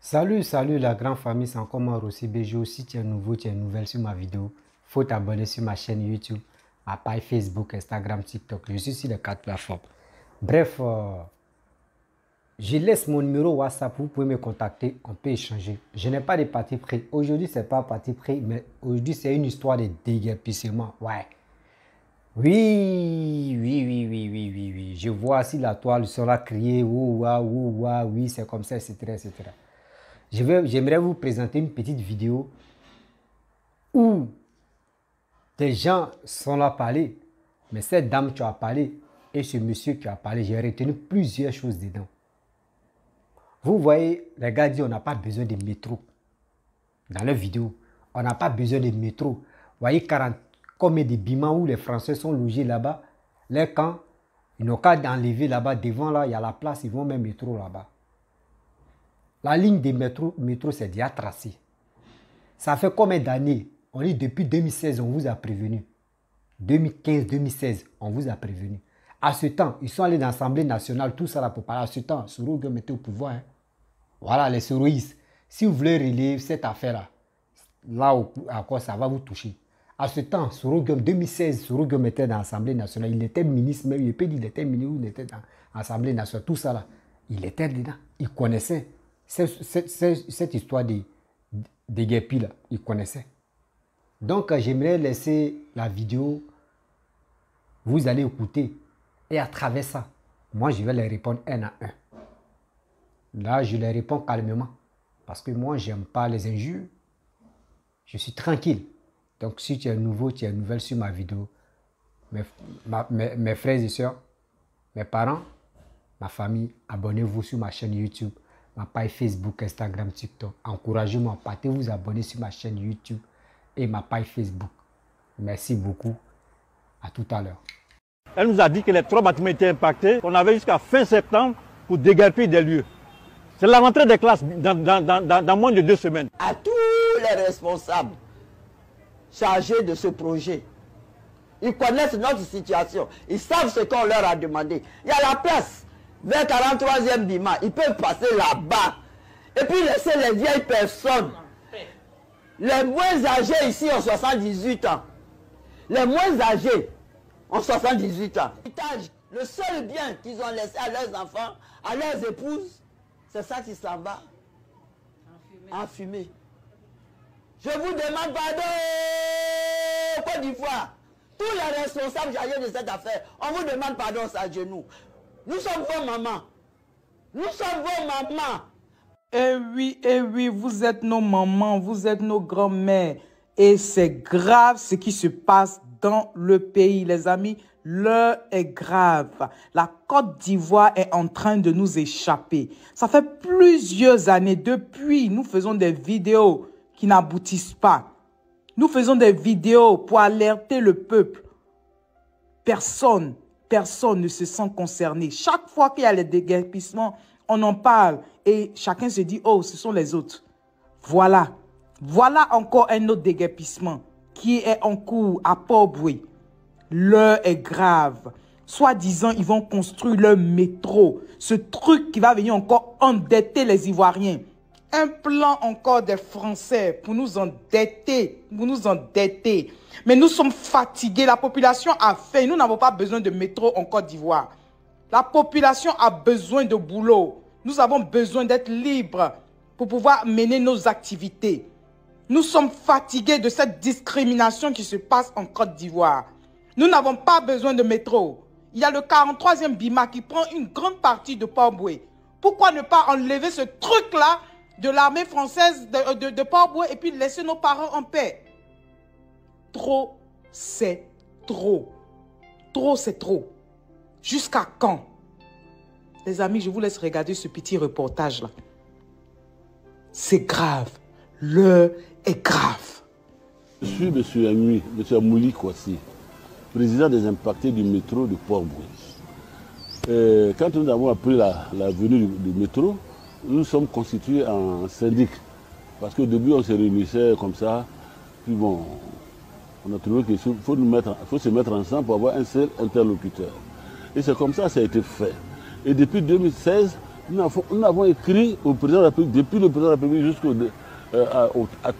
Salut la grande famille, c'est encore moi Rossi BG. Si tu es nouveau, tu es nouvelle sur ma vidéo, faut t'abonner sur ma chaîne YouTube, ma page Facebook, Instagram, TikTok. Je suis sur les 4 plateformes. Bref, je laisse mon numéro WhatsApp, vous pouvez me contacter, on peut échanger. Je n'ai pas de parti pris. Aujourd'hui, c'est pas parti pris, mais aujourd'hui, c'est une histoire de déguerpissement. Ouais. Oui. Je vois si la toile sera criée, oui, c'est comme ça, etc. J'aimerais vous présenter une petite vidéo où des gens sont là parler, mais cette dame qui a parlé et ce monsieur qui a parlé, j'ai retenu plusieurs choses dedans. Vous voyez, les gars disent on n'a pas besoin de métro. Dans leur vidéo, on n'a pas besoin de métro. Vous voyez, 40 combien de bimans où les Français sont logés là-bas. Les camps, ils n'ont qu'à enlever là-bas. Devant là, il y a la place, ils vont mettre métro là-bas. La ligne de métro, c'est déjà tracé. Ça fait combien d'années? On dit depuis 2016, on vous a prévenu. 2015, 2016, on vous a prévenu. À ce temps, ils sont allés dans l'Assemblée nationale, tout ça là pour parler. À ce temps, Soro était au pouvoir. Hein. Voilà, les soroïstes. Si vous voulez relayer cette affaire-là, là à quoi ça va vous toucher. À ce temps, Soro 2016, Soro était dans l'Assemblée nationale. Il était ministre, même il peut dire qu'il était ministre, il était dans l'Assemblée nationale. Tout ça là, il était dedans. Il connaissait cette histoire de guépis là. Il connaissait. Donc, j'aimerais laisser la vidéo. Vous allez écouter. Et à travers ça, moi, je vais les répondre un à un. Là, je les réponds calmement. Parce que moi, je n'aime pas les injures. Je suis tranquille. Donc, si tu es nouveau, tu es nouvelle sur ma vidéo, mes frères et sœurs, mes parents, ma famille, abonnez-vous sur ma chaîne YouTube, ma page Facebook, Instagram, TikTok. Encouragez-moi, partez vous abonner sur ma chaîne YouTube et ma page Facebook. Merci beaucoup. À tout à l'heure. Elle nous a dit que les 3 bâtiments étaient impactés, qu'on avait jusqu'à fin septembre pour déguerpir des lieux. C'est la rentrée des classes dans moins de 2 semaines. À tous les responsables chargés de ce projet, ils connaissent notre situation. Ils savent ce qu'on leur a demandé. Il y a la place vers 43e Bima. Ils peuvent passer là-bas. Et puis laisser les vieilles personnes. Les moins âgés ici ont 78 ans. Les moins âgés ont 78 ans. Le seul bien qu'ils ont laissé à leurs enfants, à leurs épouses, c'est ça qui s'en va en fumée. Je vous demande pardon, Côte d'Ivoire. Tous les responsables chargés de cette affaire, on vous demande pardon à genoux. Nous sommes vos mamans. Nous sommes vos mamans. Eh oui, vous êtes nos mamans, vous êtes nos grands-mères. Et c'est grave ce qui se passe dans le pays, les amis. L'heure est grave. La Côte d'Ivoire est en train de nous échapper. Ça fait plusieurs années depuis, nous faisons des vidéos qui n'aboutissent pas. Nous faisons des vidéos pour alerter le peuple. Personne ne se sent concerné. Chaque fois qu'il y a les déguerpissements, on en parle et chacun se dit, oh, ce sont les autres. Voilà encore un autre déguerpissement qui est en cours à Port-Boué. L'heure est grave. Soi-disant, ils vont construire leur métro. Ce truc qui va venir encore endetter les Ivoiriens. Un plan encore des Français pour nous endetter. Mais nous sommes fatigués. La population a faim. Nous n'avons pas besoin de métro en Côte d'Ivoire. La population a besoin de boulot. Nous avons besoin d'être libres pour pouvoir mener nos activités. Nous sommes fatigués de cette discrimination qui se passe en Côte d'Ivoire. Nous n'avons pas besoin de métro. Il y a le 43e Bima qui prend une grande partie de Port-Boué. Pourquoi ne pas enlever ce truc-là de l'armée française de Port-Boué et puis laisser nos parents en paix? Trop, c'est trop. Trop, c'est trop. Jusqu'à quand? Les amis, je vous laisse regarder ce petit reportage-là. C'est grave. L'heure est grave. Je suis M. Amouli Kouassi, président des impactés du métro de Port-Boué. Quand nous avons appris la venue du métro, nous sommes constitués en syndic. Parce qu'au début, on se réunissait comme ça. Puis bon, on a trouvé qu'il faut se mettre ensemble pour avoir un seul interlocuteur. Et c'est comme ça que ça a été fait. Et depuis 2016, Nous avons écrit au président de la République, depuis le président de la République jusqu'à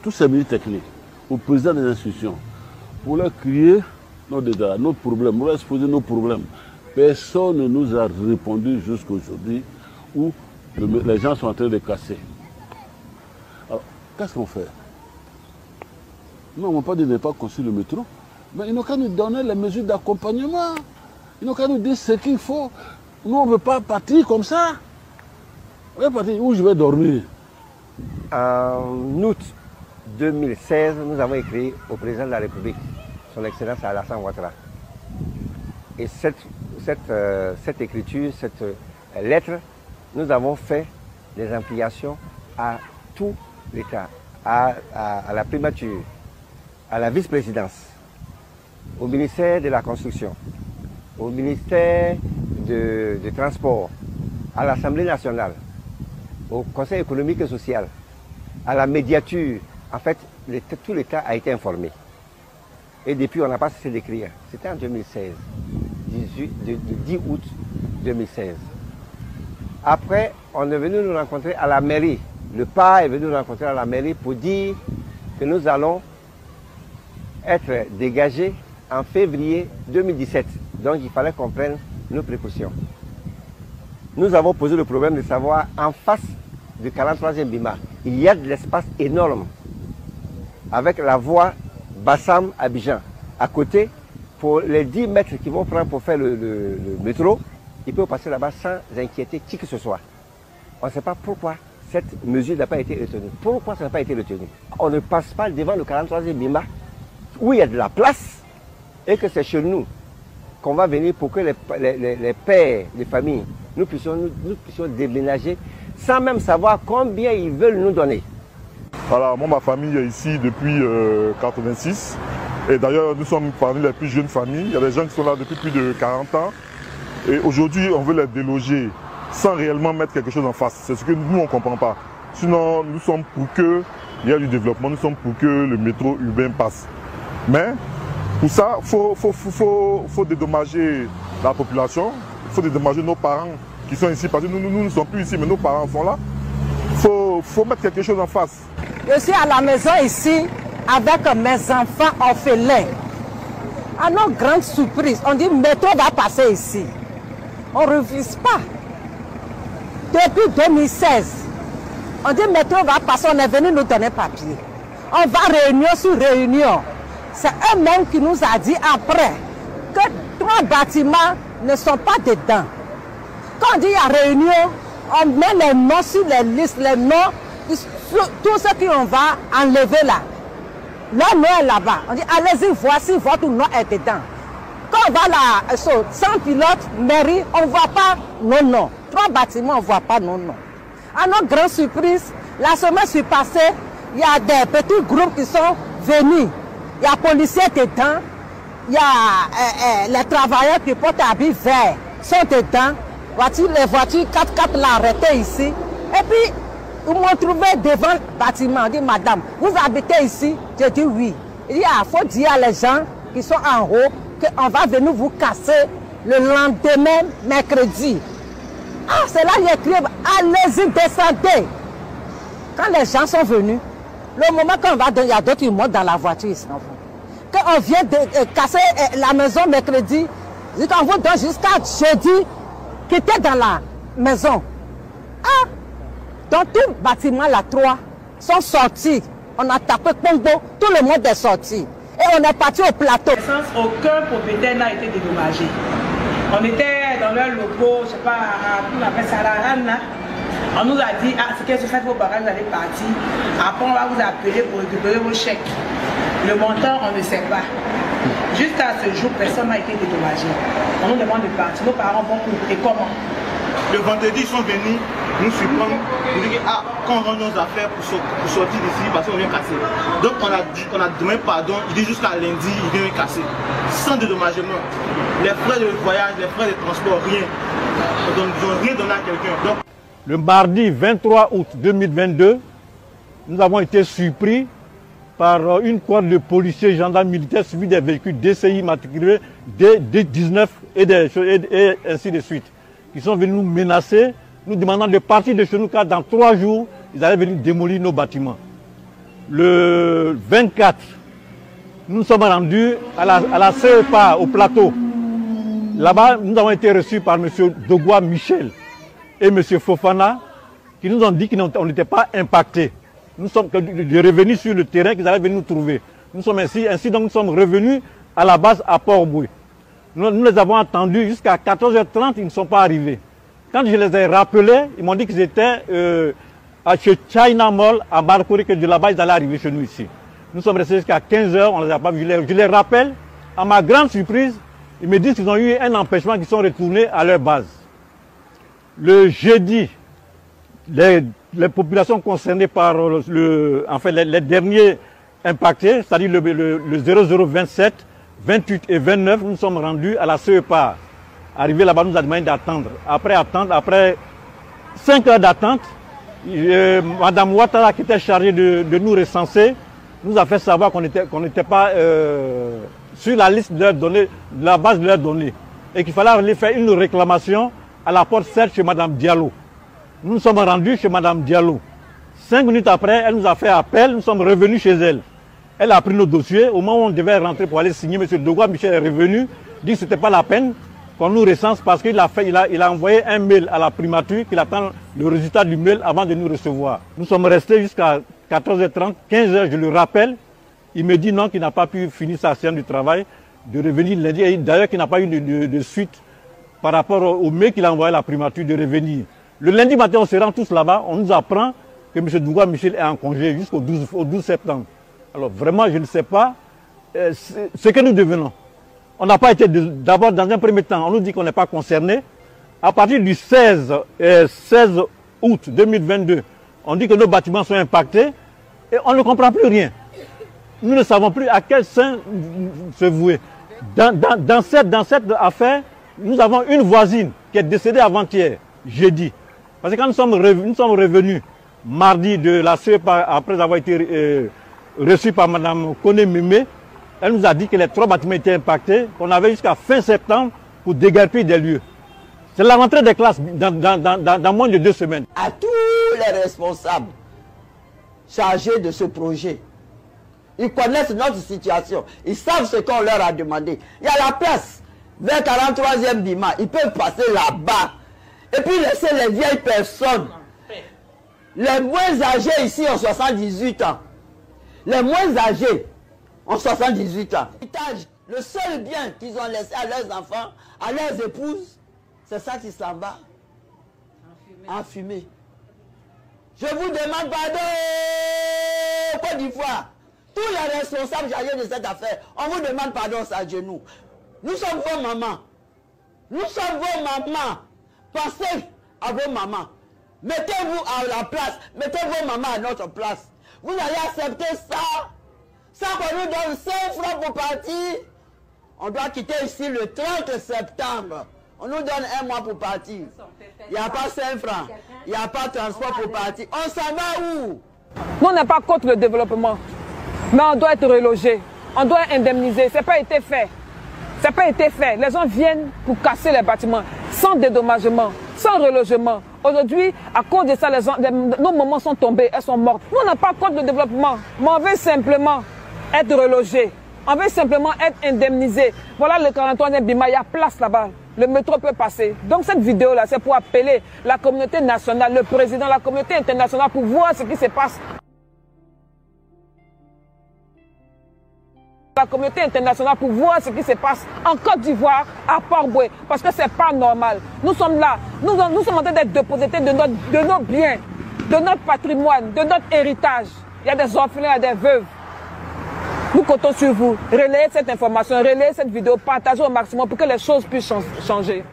tous ces ministres techniques, au président des institutions, pour leur crier nos problèmes, pour leur exposer nos problèmes. Personne ne nous a répondu jusqu'à aujourd'hui où les gens sont en train de casser. Alors, qu'est-ce qu'on fait? Nous n'avons pas dit de ne pas construire le métro, mais ils n'ont qu'à nous donner les mesures d'accompagnement. Ils n'ont qu'à nous dire ce qu'il faut. Nous, on ne veut pas partir comme ça. On va partir où je vais dormir. En août 2016, nous avons écrit au président de la République, son Excellence Alassane Ouattara. Et cette écriture, cette lettre, nous avons fait des ampliations à tout l'État, à la primature, à la vice-présidence, au ministère de la Construction, au ministère du Transport, à l'Assemblée nationale, au Conseil économique et social, à la médiature. En fait, tout l'État a été informé. Et depuis, on n'a pas cessé d'écrire. C'était en 2016, le 10 août 2016. Après, on est venu nous rencontrer à la mairie. Le PA est venu nous rencontrer à la mairie pour dire que nous allons être dégagés en février 2017. Donc, il fallait qu'on prenne nos précautions. Nous avons posé le problème de savoir, en face du 43e Bima, il y a de l'espace énorme avec la voie Bassam-Abidjan. À côté, pour les 10 mètres qu'ils vont prendre pour faire le métro, ils peuvent passer là-bas sans inquiéter qui que ce soit. On ne sait pas pourquoi cette mesure n'a pas été retenue. Pourquoi ça n'a pas été retenu? On ne passe pas devant le 43e Bima, où il y a de la place, et que c'est chez nous qu'on va venir pour que les pères, les familles, nous puissions déménager sans même savoir combien ils veulent nous donner. Voilà, moi, ma famille est ici depuis 1986. Et d'ailleurs, nous sommes parmi les plus jeunes familles. Il y a des gens qui sont là depuis plus de 40 ans. Et aujourd'hui, on veut les déloger sans réellement mettre quelque chose en face. C'est ce que nous, on ne comprend pas. Sinon, nous sommes pour qu'il y ait du développement, nous sommes pour que le métro urbain passe. Mais pour ça, il faut dédommager la population, il faut dédommager nos parents qui sont ici. Parce que nous ne sommes plus ici, mais nos parents sont là. Il faut mettre quelque chose en face. Je suis à la maison ici avec mes enfants orphelins. À nos grandes surprises, on dit le métro va passer ici. On ne refuse pas. Depuis 2016, on dit le métro va passer, on est venu nous donner papier. On va réunion sur réunion. C'est eux-mêmes qui nous ont dit après que 3 bâtiments ne sont pas dedans. Quand on dit il y a réunion, on met les noms sur les listes, les noms, tout ce qu'on va enlever là. Leur nom est là-bas. On dit allez-y, voici votre nom est dedans. Quand on va là, sans pilote, mairie, on ne voit pas nos noms. 3 bâtiments, on ne voit pas nos noms. À notre grande surprise, la semaine passée, il y a des petits groupes qui sont venus. Il y a les policiers dedans, il y a les travailleurs qui portent habits verts sont dedans. Les voitures 4x4 là arrêtées ici. Et puis, ils m'ont trouvé devant le bâtiment. On dit, madame, vous habitez ici? Je dis oui. Il dit, il faut dire à les gens qui sont en haut qu'on va venir vous casser le lendemain, mercredi. Ah, c'est là qu'il écrit, allez-y, descendez. Quand les gens sont venus, le moment qu'on va donner, il y a d'autres qui montent dans la voiture, ils s'en vont. Quand on vient de casser la maison mercredi, on vous donne jusqu'à jeudi, quitter dans la maison. Ah, dans tout le bâtiment, là, 3 sont sortis. On a tapé Congo, tout le monde est sorti. Et on est parti au plateau. Aucun propriétaire n'a été dédommagé. On était dans leur logo, je ne sais pas, on appelle ça la RAN, là. On nous a dit, ah, c'est qu'est-ce que vos barrages, vous allez partir. Après, on va vous appeler pour récupérer vos chèques. Le montant, on ne sait pas. Juste à ce jour, personne n'a été dédommagé. On nous demande de partir. Nos parents vont où et comment? Le vendredi, ils sont venus nous surprendre, nous dire ah, quand on rend nos affaires pour sortir d'ici parce qu'on vient casser. Donc on a demandé pardon, il dit jusqu'à lundi, il vient casser. Sans dédommagement. Les frais de voyage, les frais de transport, rien. Donc ils n'ont rien donné à quelqu'un. Le mardi 23 août 2022, nous avons été surpris par une corde de policiers et gendarmes militaires suivis des véhicules DCI matriculés D19 et ainsi de suite, qui sont venus nous menacer nous demandant de partir de chez nous car dans 3 jours, ils allaient venir démolir nos bâtiments. Le 24, nous nous sommes rendus à la CEPA, au plateau. Là-bas, nous avons été reçus par M. Dogwa Michel et M. Fofana, qui nous ont dit qu'on n'était pas impactés. Nous sommes revenus sur le terrain, qu'ils allaient venir nous trouver. Nous sommes ainsi donc nous sommes revenus à la base à Port-Boué. Nous les avons attendus jusqu'à 14h30, ils ne sont pas arrivés. Quand je les ai rappelés, ils m'ont dit qu'ils étaient chez China Mall à Barcouri, que de là-bas ils allaient arriver chez nous ici. Nous sommes restés jusqu'à 15h, on ne les a pas vus. Je les rappelle, à ma grande surprise, ils me disent qu'ils ont eu un empêchement, qu'ils sont retournés à leur base. Le jeudi, les populations concernées par les derniers impactés, c'est-à-dire le 0027, 28 et 29, nous sommes rendus à la CEPA. Arrivé là-bas, nous a demandé d'attendre. Après 5 heures d'attente, Madame Ouattara, qui était chargée de nous recenser, nous a fait savoir qu'on n'était pas sur la liste de leurs données, de la base de leurs données, et qu'il fallait aller faire une réclamation à la porte 7 chez Madame Diallo. Nous nous sommes rendus chez Madame Diallo. 5 minutes après, elle nous a fait appel, nous sommes revenus chez elle. Elle a pris nos dossiers. Au moment où on devait rentrer pour aller signer, M. Dogwa Michel est revenu, dit que ce n'était pas la peine qu'on nous recense parce qu'il a envoyé un mail à la primature, qu'il attend le résultat du mail avant de nous recevoir. Nous sommes restés jusqu'à 14h30, 15h, je le rappelle. Il me dit non, qu'il n'a pas pu finir sa séance du travail, de revenir lundi. Et d'ailleurs, qu'il n'a pas eu de suite par rapport au mail qu'il a envoyé à la primature de revenir. Le lundi matin, on se rend tous là-bas, on nous apprend que M. Dogwa Michel est en congé jusqu'au 12 septembre. Alors vraiment, je ne sais pas ce que nous devenons. On n'a pas été, d'abord, dans un premier temps, on nous dit qu'on n'est pas concerné. À partir du 16 août 2022, on dit que nos bâtiments sont impactés et on ne comprend plus rien. Nous ne savons plus à quel sein se vouer. Dans cette affaire, nous avons une voisine qui est décédée avant-hier, jeudi. Parce que quand nous sommes revenus mardi de la CEPA, après avoir été reçus par Mme Kone Meme, elle nous a dit que les 3 bâtiments étaient impactés, qu'on avait jusqu'à fin septembre pour déguerpir des lieux. C'est la rentrée des classes dans moins de 2 semaines. À tous les responsables chargés de ce projet, ils connaissent notre situation, ils savent ce qu'on leur a demandé. Il y a la place, vers 43e Bima, ils peuvent passer là-bas et puis laisser les vieilles personnes. Les moins âgés ici ont 78 ans. Les moins âgés ont 78 ans. Le seul bien qu'ils ont laissé à leurs enfants, à leurs épouses, c'est ça qui s'en va en fumée. Je vous demande pardon, Côte d'Ivoire. Tous les responsables chargés de cette affaire, on vous demande pardon à genoux. Nous sommes vos mamans. Nous sommes vos mamans. Pensez à vos mamans. Mettez-vous à la place. Mettez vos mamans à notre place. Vous allez accepter ça. Ça qu'on nous donne 5 francs pour partir. On doit quitter ici le 30 septembre. On nous donne 1 mois pour partir. Il n'y a pas 5 francs. Il n'y a pas de transport pour partir. On s'en va où? Nous, on n'est pas contre le développement. Mais on doit être relogé. On doit indemniser. Ça n'a pas été fait. Ça n'a pas été fait. Les gens viennent pour casser les bâtiments sans dédommagement, sans relogement. Aujourd'hui, à cause de ça, nos mamans sont tombées, elles sont mortes. Nous, on n'a pas contre le développement, mais on veut simplement être relogé. On veut simplement être indemnisé. Voilà le 43e Bima, il y a place là-bas. Le métro peut passer. Donc cette vidéo-là, c'est pour appeler la communauté nationale, le président, la communauté internationale pour voir ce qui se passe. La communauté internationale pour voir ce qui se passe en Côte d'Ivoire, à Port-Boué, parce que ce n'est pas normal. Nous sommes là, nous sommes en train d'être dépositaires de nos biens, de notre patrimoine, de notre héritage. Il y a des orphelins, il y a des veuves. Nous comptons sur vous. Relayez cette information, relayez cette vidéo, partagez au maximum pour que les choses puissent changer.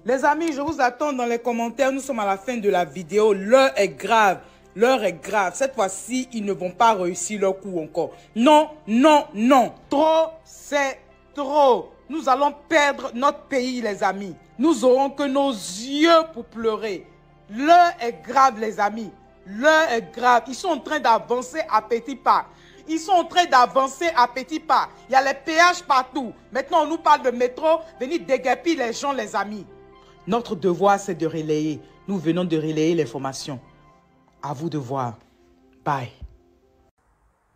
Les amis, je vous attends dans les commentaires. Nous sommes à la fin de la vidéo. L'heure est grave. L'heure est grave. Cette fois-ci, ils ne vont pas réussir leur coup encore. Non, non, non. Trop, c'est trop. Nous allons perdre notre pays, les amis. Nous aurons que nos yeux pour pleurer. L'heure est grave, les amis. L'heure est grave. Ils sont en train d'avancer à petits pas. Ils sont en train d'avancer à petits pas. Il y a les péages partout. Maintenant, on nous parle de métro. Venez déguerpir les gens, les amis. Notre devoir, c'est de relayer. Nous venons de relayer l'information. À vous de voir. Bye.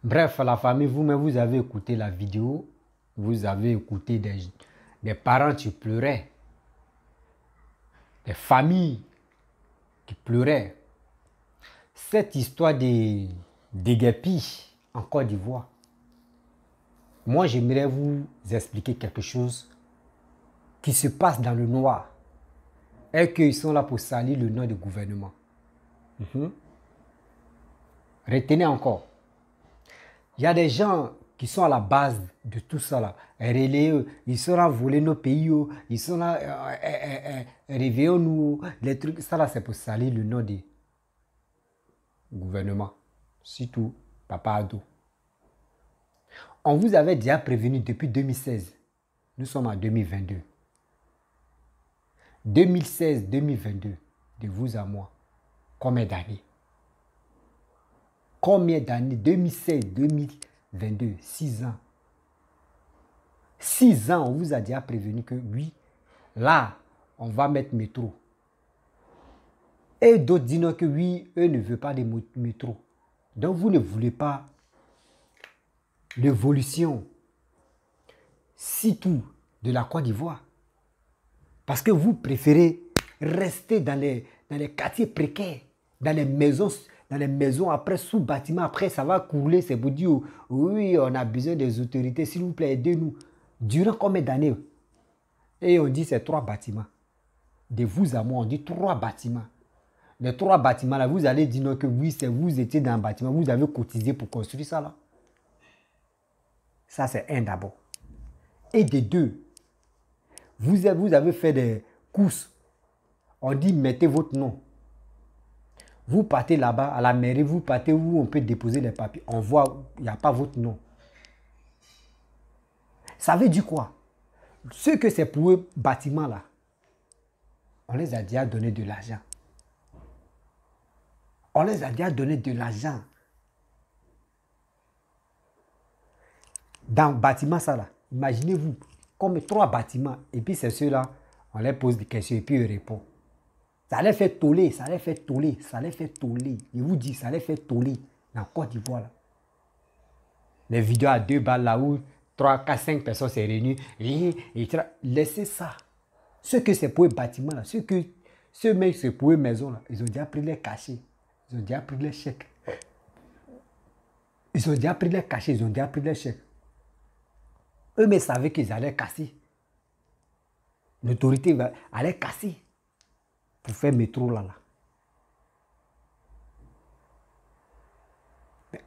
Bref, la famille, vous-même, vous avez écouté la vidéo. Vous avez écouté des parents qui pleuraient. Des familles qui pleuraient. Cette histoire des guépis en Côte d'Ivoire. Moi, j'aimerais vous expliquer quelque chose qui se passe dans le noir et qu'ils sont là pour salir le nom du gouvernement. Retenez encore. Il y a des gens qui sont à la base de tout ça là. Ils sont là voler nos pays, ils sont là réveillons-nous. Les trucs, ça là c'est pour salir le nom du gouvernement. Surtout Papa Ado. On vous avait déjà prévenu depuis 2016. Nous sommes en 2022. 2016-2022, de vous à moi, combien d'années? Combien d'années? 2016-2022, 6 ans. 6 ans, on vous a déjà prévenu que oui, là, on va mettre métro. Et d'autres disent que oui, eux ne veulent pas de métro. Donc vous ne voulez pas l'évolution, surtout de la Côte d'Ivoire. Parce que vous préférez rester dans les quartiers précaires, dans les maisons après sous bâtiment, après ça va couler, c'est pour dire oui, on a besoin des autorités, s'il vous plaît, aidez-nous. Durant combien d'années? Et on dit c'est 3 bâtiments. De vous à moi, on dit 3 bâtiments. Les 3 bâtiments là, vous allez dire non, que oui, c'est vous étiez dans un bâtiment, vous avez cotisé pour construire ça là. Ça c'est un d'abord. Et de 2, vous avez fait des courses. On dit mettez votre nom. Vous partez là-bas à la mairie, vous partez où on peut déposer les papiers. On voit, il n'y a pas votre nom. Ça veut dire quoi? Ceux que c'est pour eux, bâtiments là, on les a déjà donné de l'argent. On les a déjà donné de l'argent. Dans le bâtiment ça là, imaginez-vous, comme 3 bâtiments, et puis c'est ceux-là, on les pose des questions et puis ils répondent. Ça les fait toller, ça les fait toller, ça les fait toller. Je vous dis, ça les fait toller dans Côte d'Ivoire. Les vidéos à 2 balles là où 3, 4, 5 personnes se réunissent. Laissez ça. Ceux que c'est pour les bâtiments là, ceux mecs c'est pour les maisons là, ils ont déjà pris les cachets, ils ont déjà pris les chèques. Ils ont déjà pris les cachets, ils ont déjà pris les chèques. Eux mais savaient qu'ils allaient casser. L'autorité allait casser pour faire métro là.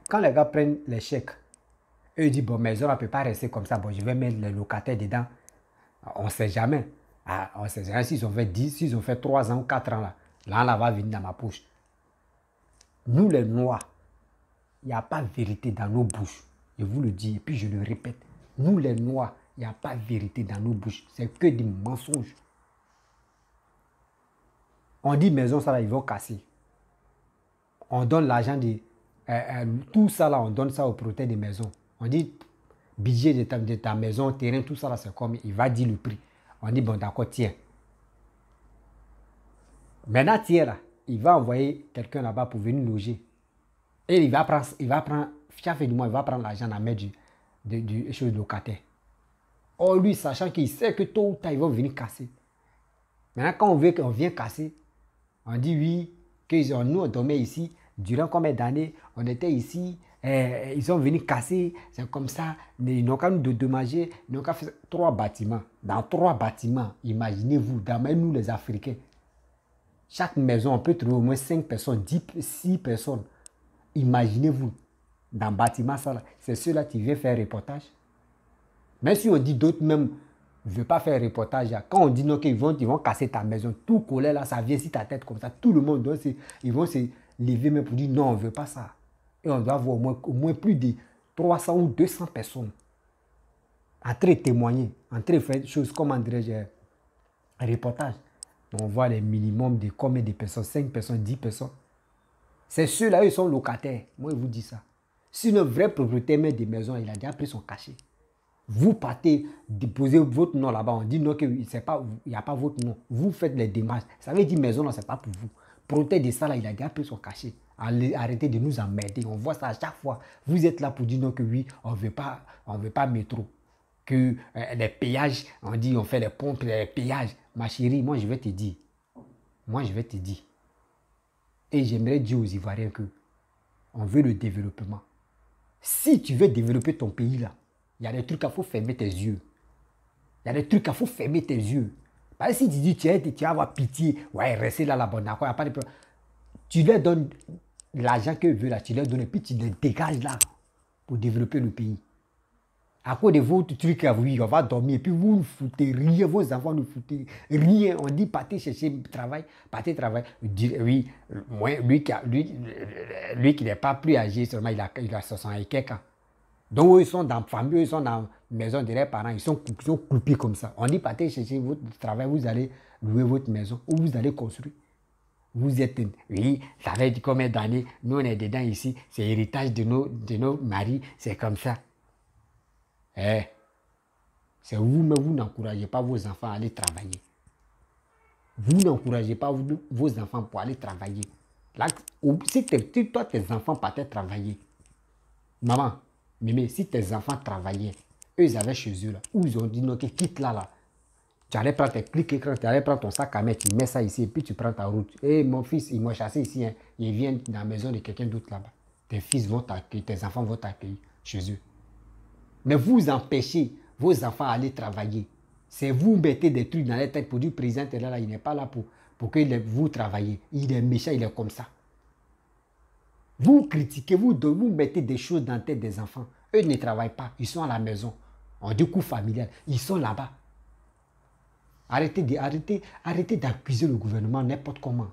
Quand les gars prennent les chèques, eux disent bon, maison ne peut pas rester comme ça. Bon, je vais mettre les locataires dedans. On ne sait jamais. On ne sait jamais s'ils ont fait 10, s'ils ont fait 3 ans ou 4 ans là. Là, va venir dans ma poche. Nous les Noirs, il n'y a pas de vérité dans nos bouches. Je vous le dis et puis je le répète. Nous les Noirs, il n'y a pas de vérité dans nos bouches. C'est que des mensonges. On dit maison, ça là, ils vont casser. On donne l'argent de... tout ça là, on donne ça au propriétaire des maisons. On dit budget de ta maison, terrain, tout ça là, c'est comme... Il va dire le prix. On dit bon d'accord, tiens. Maintenant, tiens là, il va envoyer quelqu'un là-bas pour venir loger. Et il va prendre, chaque fin du mois, il va prendre l'argent à mettre du locataire. Or lui, sachant qu'il sait que tôt ou tard, ils vont venir casser. Maintenant, quand on vient casser, on dit oui, que nous on dormait ici, durant combien d'années, on était ici, ils sont venus casser, c'est comme ça, ils n'ont qu'à nous dédommager, ils n'ont qu'à faire 3 bâtiments. Dans 3 bâtiments, imaginez-vous, dans même nous les Africains, chaque maison, on peut trouver au moins 5 personnes, 6 personnes. Imaginez-vous, dans le bâtiment, ça, c'est ceux-là qui viennent faire reportage. Même si on dit d'autres même ne veulent pas faire reportage, quand on dit non, qu'ils vont casser ta maison, tout collé là, ça vient sur ta tête comme ça, tout le monde, ils vont se lever même pour dire non, on ne veut pas ça. Et on doit avoir au moins plus de 300 ou 200 personnes entrer témoigner, entrer faire des choses comme un reportage. On voit les minimums de combien de personnes, 5 personnes, 10 personnes. C'est ceux-là, ils sont locataires. Moi, je vous dis ça. Si le vrai propriétaire met des maisons, il a déjà pris son cachet. Vous partez déposer votre nom là-bas. On dit non, il n'y a pas votre nom. Vous faites les démarches. Ça veut dire maison, ce n'est pas pour vous. Protège de ça, là, il a déjà pris son cachet. Arrêtez de nous emmerder. On voit ça à chaque fois. Vous êtes là pour dire non, que oui, on ne veut pas métro. Que les péages, on dit on fait les pompes, les péages. Ma chérie, moi je vais te dire. Et j'aimerais dire aux Ivoiriens que on veut le développement. Si tu veux développer ton pays là, il y a des trucs qu'il faut fermer tes yeux. Parce que si tu dis, tu vas avoir pitié, ouais, restez là, bon, d'accord, il n'y a pas de problème. Tu leur donnes l'argent qu'ils veulent là, tu leur donnes, et puis tu les dégages là pour développer le pays. À cause de votre truc, oui, on va dormir, et puis vous ne foutez rien, vos enfants ne foutez rien. On dit, partez chercher travail, Oui, moi, lui qui n'est pas plus âgé, seulement il a 60 et quelques ans. Donc, ils sont dans la famille, ils sont dans la maison de leurs parents, ils sont coupés comme ça. On dit, partez chercher votre travail, vous allez louer votre maison, ou vous allez construire. Vous êtes, oui, ça fait combien d'années, nous on est dedans ici, c'est l'héritage de nos maris, c'est comme ça. C'est vous-même, vous n'encouragez pas vos enfants à aller travailler. Vous n'encouragez pas vos enfants pour aller travailler. Là, si toi, tes enfants partaient travailler, maman, mémé, si tes enfants travaillaient, eux, ils avaient chez eux, là, où ils ont dit, non, quitte là. Tu allais prendre tes clics écran, tu allais prendre ton sac à main, tu mets ça ici, et puis tu prends ta route. Et mon fils, il m'a chassé ici, hein. Il vient dans la maison de quelqu'un d'autre là-bas. Tes fils vont t'accueillir, tes enfants vont t'accueillir chez eux. Mais vous empêchez vos enfants à aller travailler. C'est vous mettez des trucs dans la tête pour dire le président est là, il n'est pas là pour que vous travaillez. Il est méchant, il est comme ça. Vous critiquez, vous mettez des choses dans la tête des enfants. Eux ne travaillent pas, ils sont à la maison. On dit coup familial, ils sont là-bas. Arrêtez d'accuser le gouvernement n'importe comment.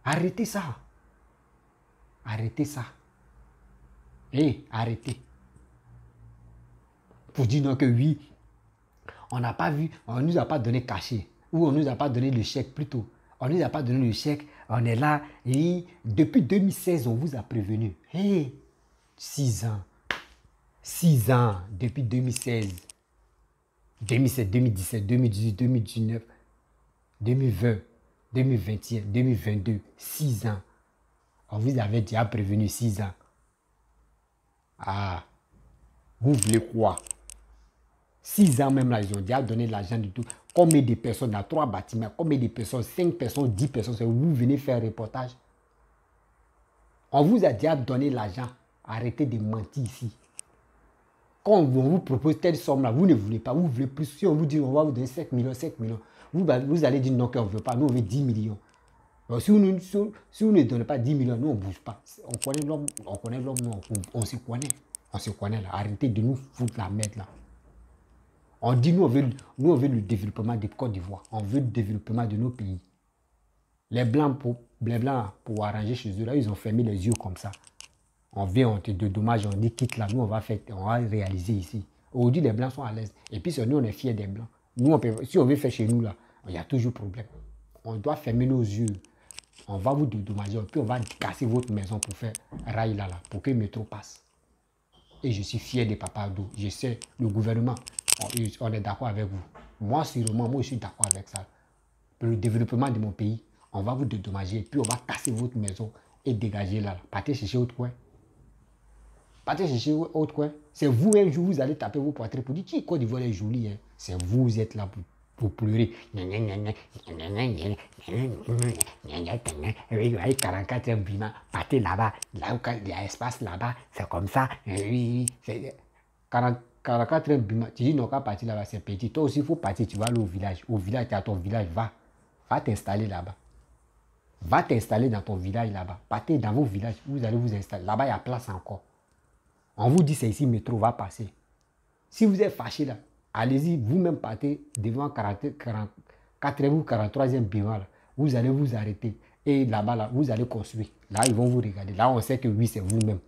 Arrêtez ça. Arrêtez. Pour dire non que oui, on n'a pas vu, on ne nous a pas donné cachet, ou on ne nous a pas donné le chèque plutôt. On ne nous a pas donné le chèque, on est là, et depuis 2016, on vous a prévenu. 6 ans. 6 ans depuis 2016. 2017, 2017, 2018, 2019, 2020, 2021, 2022, 6 ans. On vous avait déjà prévenu 6 ans. Ah, vous voulez quoi? 6 ans même là, ils ont déjà donné l'argent du tout. Combien de personnes dans 3 bâtiments, combien de personnes, 5 personnes, 10 personnes, vous venez faire un reportage. On vous a déjà donné l'argent. Arrêtez de mentir ici. Quand on vous propose telle somme là, vous ne voulez pas, vous voulez plus. Si on vous dit on va vous donner 5 millions, vous allez dire non qu'on ne veut pas, nous on veut 10 millions. Alors, si vous ne donnez pas 10 millions, nous on ne bouge pas. On connaît l'homme, on se connaît. On se connaît là. Arrêtez de nous foutre la merde là. On dit nous on veut le développement de Côte d'Ivoire. On veut le développement de nos pays. Les blancs pour arranger chez eux là, ils ont fermé les yeux comme ça. On vient, on te dédommage, on dit quitte là, nous on va réaliser ici. Aujourd'hui les blancs sont à l'aise. Et puis nous on est fiers des blancs. Nous si on veut faire chez nous là, il y a toujours problème. On doit fermer nos yeux. On va vous dédommager, puis on va casser votre maison pour faire rail là, pour que le métro passe. Et je suis fier de Papa Abdou. Je sais, le gouvernement, on est d'accord avec vous. Moi, sûrement, moi je suis d'accord avec ça. Pour le développement de mon pays, on va vous dédommager, puis on va casser votre maison et dégager là. Partez chercher autre coin. C'est vous un jour, vous allez taper vos poitrines pour dire qui Côte d'Ivoire est jolie. Hein. C'est vous êtes là pour pleurer. 44e bima, partez là-bas, là où il y a espace là-bas, c'est comme ça. Oui, 44e bima, tu dis non, quand partir là-bas, c'est petit. Toi aussi, il faut partir, tu vas aller au village. Au village, tu as ton village, va t'installer là-bas. Va t'installer dans ton village là-bas. Partez dans vos villages, vous allez vous installer. Là-bas, il y a place encore. On vous dit, c'est ici, le métro va passer. Si vous êtes fâché là, allez-y, vous-même partez devant 44e ou 43e bima. Vous allez vous arrêter. Et là-bas, là, vous allez construire. Là, ils vont vous regarder. Là, on sait que oui, c'est vous-même.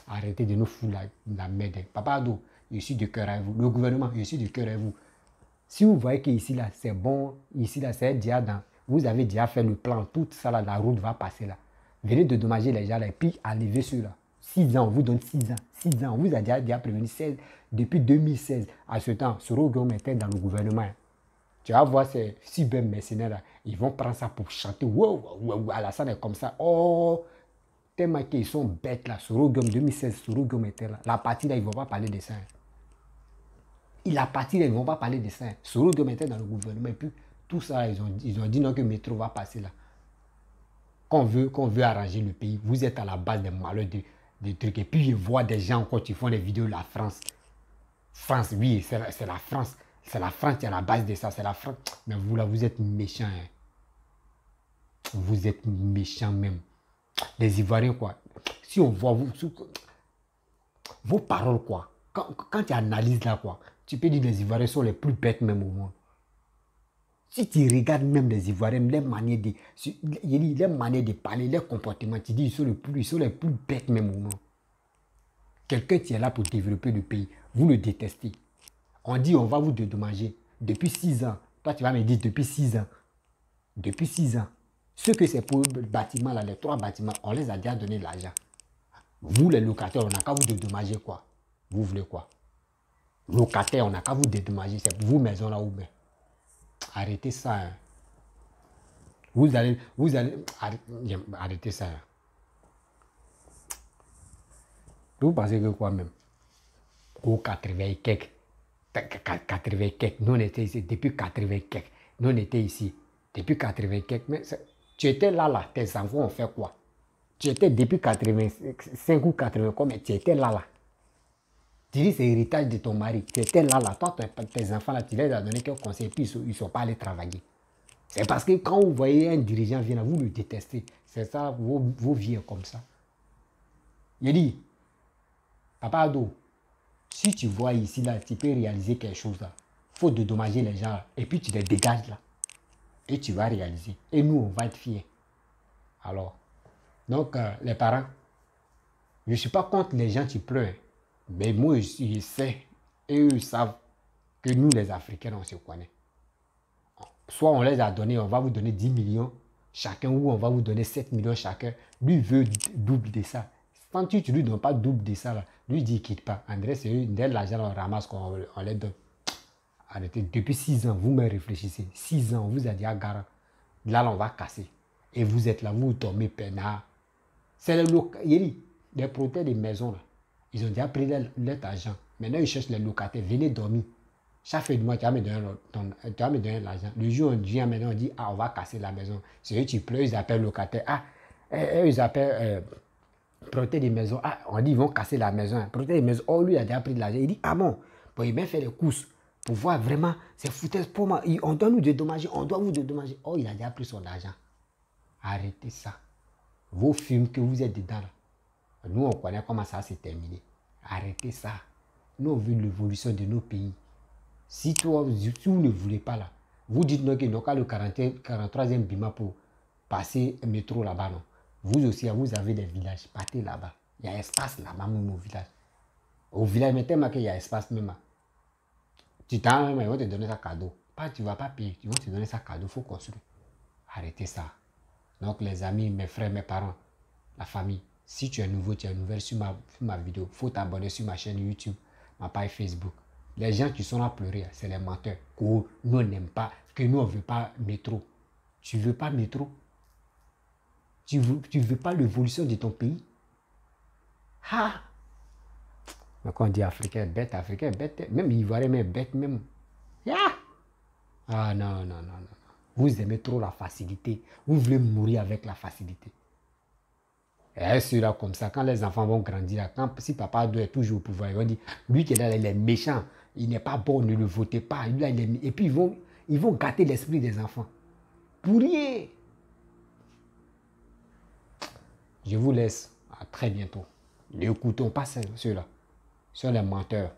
Arrêtez de nous foutre la merde. Papa Abdou, je suis de cœur avec vous. Le gouvernement, je suis de cœur avec vous. Si vous voyez qu'ici, là, c'est bon, ici, là, c'est déjà dans... Vous avez déjà fait le plan, tout ça, là, la route va passer là. Venez dédommager les gens là, et puis enlevez ceux-là. 6 ans, on vous donne 6 ans. 6 ans. On vous a déjà prévenu 16, depuis 2016. À ce temps, Soro Guillaume était dans le gouvernement. Tu vas voir ces cyber mercenaires là, ils vont prendre ça pour chanter. Wow, Alassane est comme ça. Oh, tellement qu'ils sont bêtes là. Soro Guillaume 2016, Soro Guillaume était là. La partie là, ils ne vont pas parler de ça. La partie là, ils ne vont pas parler de ça. Soro Guillaume était dans le gouvernement. Et puis, tout ça, ils ont dit non que le métro va passer là. Qu'on veut arranger le pays, vous êtes à la base des malheurs des trucs. Et puis, je vois des gens quand ils font des vidéos de la France. France, oui, c'est la France. C'est la France qui est à la base de ça, c'est la France. Mais vous là, vous êtes méchants. Hein. Vous êtes méchants même. Les Ivoiriens, quoi. Si on voit vos paroles, quoi. Quand tu analyses là, quoi, tu peux dire que les Ivoiriens sont les plus bêtes même au monde. Si tu regardes même les Ivoiriens, les manières de parler, les comportements, tu dis ils sont les plus bêtes même au monde. Quelqu'un qui est là pour développer le pays, vous le détestez. On dit on va vous dédommager depuis 6 ans. Toi, tu vas me dire depuis 6 ans. Depuis 6 ans. Ce que c'est pour le bâtiment, là, les 3 bâtiments, on les a déjà donné l'argent. Vous, les locataires, on n'a qu'à vous dédommager quoi? Vous voulez quoi? Locataires, on n'a qu'à vous dédommager. C'est pour vous, maison là où mais. Arrêtez ça. Hein. Vous allez arrêtez ça. Hein. Vous pensez que quoi même? Au 80 et quelques. 80 quelques. Nous on était ici depuis 80 quelques. Nous on était ici depuis 80 quelques. Mais tu étais là, tes enfants ont fait quoi? Tu étais depuis 85 ou 80 quoi, mais tu étais là. Tu dis c'est l'héritage de ton mari. Tu étais là. Toi, tes enfants là, tu les as donné quelques conseils, puis ils ne sont pas allés travailler. C'est parce que quand vous voyez un dirigeant venir, vous le détestez. C'est ça, vos vies comme ça. Il dit, Papa Ado, si tu vois ici, là, tu peux réaliser quelque chose là. Il faut dédommager les gens là. Et puis tu les dégages là. Et tu vas réaliser. Et nous, on va être fiers. Alors, donc, les parents, je ne suis pas contre les gens qui pleurent. Mais moi, je sais, et eux savent que nous, les Africains, on se connaît. Soit on les a donnés, on va vous donner 10 millions chacun, ou on va vous donner 7 millions chacun. Lui veut double de ça. Quand tu ne lui donnes pas double de ça, là, lui dit qu'il ne quitte pas. André, c'est eux, dès l'argent, on ramasse, on les donne. Arrêtez. Depuis 6 ans, vous me réfléchissez. 6 ans, on vous a dit à Gara. Là, on va casser. Et vous êtes là, vous tombez peinard. C'est les protèges des maisons, là. Ils ont déjà pris leur argent. Maintenant, ils cherchent les locataires. Venez dormir. Chaque fin de mois, tu vas me donner l'argent. Le jour où on vient maintenant, on dit, on va casser la maison. C'est eux qui pleurent, ils appellent locataires. Ils appellent protège des maisons. On dit, ils vont casser la maison. Protège des maisons. Oh, lui, il a déjà pris de l'argent. Il dit, bon, il m'a fait les courses pour voir vraiment, c'est foutaise pour moi. On doit nous dédommager, on doit vous dédommager. Oh, il a déjà pris son argent. Arrêtez ça. Vos films que vous êtes dedans, là. Nous, on connaît comment ça s'est terminé. Arrêtez ça. Nous, on veut l'évolution de nos pays. Si vous ne voulez pas là, vous dites non qu'il n'y a qu'à le 43e Bima pour passer un métro là-bas, non. Vous aussi, vous avez des villages. Partez là-bas. Il y a espace là-bas, même au village. Au village, mais tellement qu'il y a espace même. Tu t'en même, ils vont te donner ça cadeau. Tu ne vas pas payer, ils vont te donner ça cadeau, il faut construire. Arrêtez ça. Donc, les amis, mes frères, mes parents, la famille, si tu es nouveau, tu es nouvelle sur ma vidéo, il faut t'abonner sur ma chaîne YouTube, ma page Facebook. Les gens qui sont là à pleurer, c'est les menteurs. Que nous, on n'aime pas, que nous, on ne veut pas métro. Tu ne veux pas métro? Tu veux pas l'évolution de ton pays? Mais quand on dit Africain bête, même Ivoirien, même bête, même. Non. Vous aimez trop la facilité. Vous voulez mourir avec la facilité. Et cela comme ça, quand les enfants vont grandir, si papa doit être toujours au pouvoir, ils vont dire, lui qui est là, il est méchant, il n'est pas bon, ne le votez pas. Et puis ils vont gâter l'esprit des enfants. Pour rien. Je vous laisse. À très bientôt. N'écoutons pas ceux-là. Ce sont les menteurs.